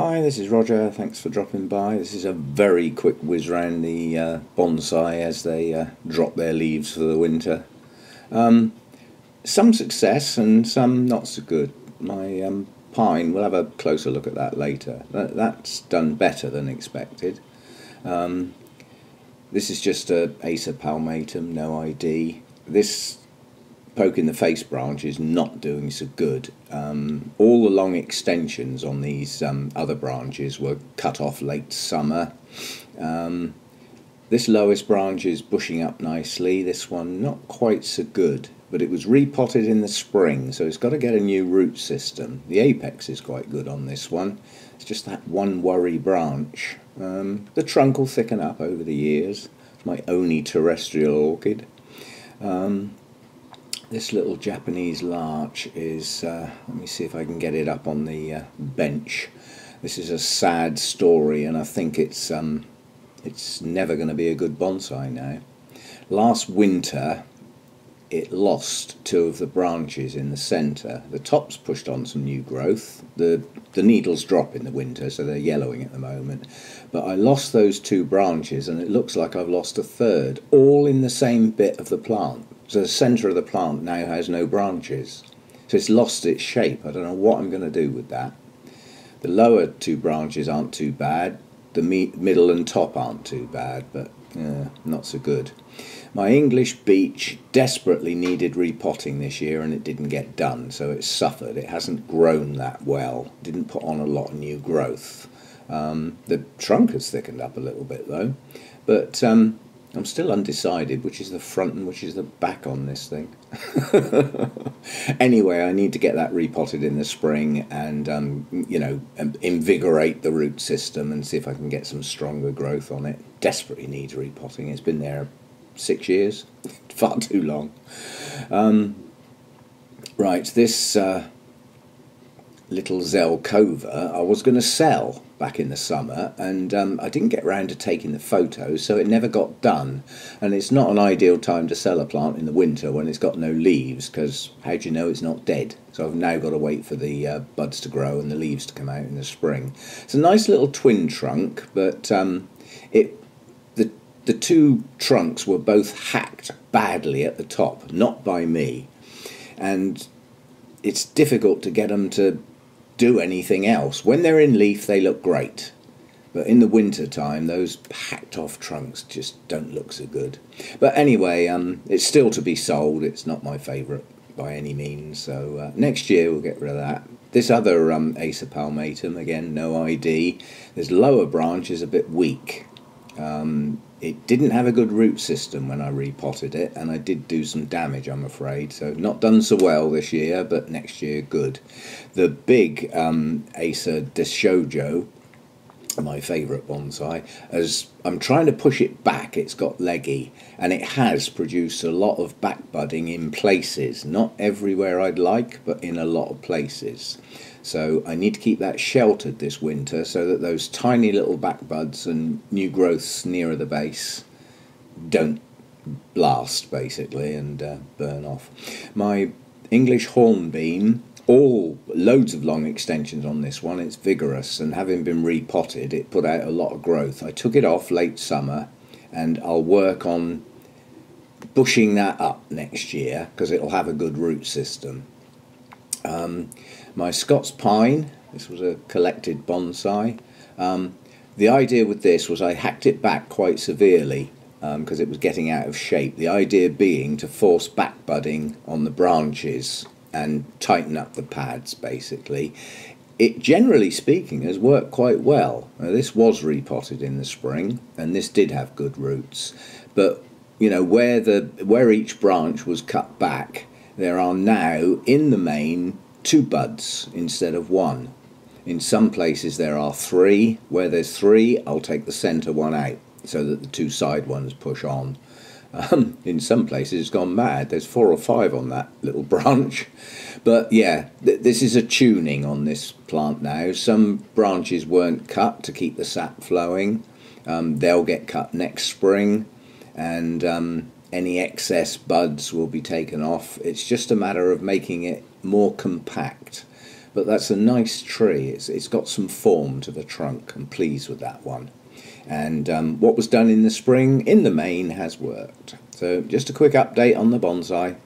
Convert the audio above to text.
Hi, this is Roger. Thanks for dropping by. This is a very quick whiz round the bonsai as they drop their leaves for the winter. Some success and some not so good. My pine, we'll have a closer look at that later. That's done better than expected. This is just a Acer palmatum, no ID. This poke in the face branch is not doing so good. All the long extensions on these other branches were cut off late summer. This lowest branch is bushing up nicely. This one not quite so good, but it was repotted in the spring, so it's got to get a new root system. The apex is quite good on this one. It's just that one worry branch. The trunk will thicken up over the years. It's my only terrestrial orchid. This little Japanese larch is, let me see if I can get it up on the bench. This is a sad story, and I think it's never going to be a good bonsai now. Last winter, it lost two of the branches in the centre. The top's pushed on some new growth. The needles drop in the winter, so they're yellowing at the moment. But I lost those two branches, and it looks like I've lost a third, all in the same bit of the plant. So the centre of the plant now has no branches. So it's lost its shape. I don't know what I'm going to do with that. The lower two branches aren't too bad. The middle and top aren't too bad, but not so good. My English beech desperately needed repotting this year, and it didn't get done, so it's suffered. It hasn't grown that well. Didn't put on a lot of new growth. The trunk has thickened up a little bit though, but I'm still undecided which is the front and which is the back on this thing. Anyway, I need to get that repotted in the spring and invigorate the root system and see if I can get some stronger growth on it. Desperately needs repotting. It's been there 6 years, far too long. Right, this little Zelkova I was going to sell back in the summer, and I didn't get round to taking the photos, so it never got done. And it's not an ideal time to sell a plant in the winter when it's got no leaves, because how do you know it's not dead? So I've now got to wait for the buds to grow and the leaves to come out in the spring. It's a nice little twin trunk, but the two trunks were both hacked badly at the top, not by me, and it's difficult to get them to do anything else. When they're in leaf they look great, but in the winter time those hacked off trunks just don't look so good. But anyway, it's still to be sold. It's not my favourite by any means, so next year we'll get rid of that. This other Acer palmatum, again no ID. This lower branch is a bit weak. It didn't have a good root system when I repotted it, and I did do some damage, I'm afraid. So not done so well this year, but next year good. The big Acer Deshojo, my favourite bonsai, as I'm trying to push it back, it's got leggy, and it has produced a lot of back budding in places. Not everywhere I'd like, but in a lot of places. So I need to keep that sheltered this winter so that those tiny little back buds and new growths nearer the base don't blast, basically, and burn off. My English hornbeam, loads of long extensions on this one. It's vigorous, and having been repotted, it put out a lot of growth. I took it off late summer, and I'll work on bushing that up next year because it'll have a good root system. My Scots pine, this was a collected bonsai. The idea with this was I hacked it back quite severely because it was getting out of shape. The idea being to force back budding on the branches and tighten up the pads, basically. It, generally speaking, has worked quite well. Now, this was repotted in the spring, and this did have good roots. But you know, where each branch was cut back, there are now, in the main, 2 buds instead of 1. In some places there are 3. Where there's 3, I'll take the centre one out so that the 2 side ones push on. In some places it's gone mad. There's 4 or 5 on that little branch. But yeah, this is a tuning on this plant now. Some branches weren't cut to keep the sap flowing. They'll get cut next spring, and any excess buds will be taken off. It's just a matter of making it more compact. but that's a nice tree. It's got some form to the trunk. I'm pleased with that one. And what was done in the spring, in the main, has worked. So just a quick update on the bonsai.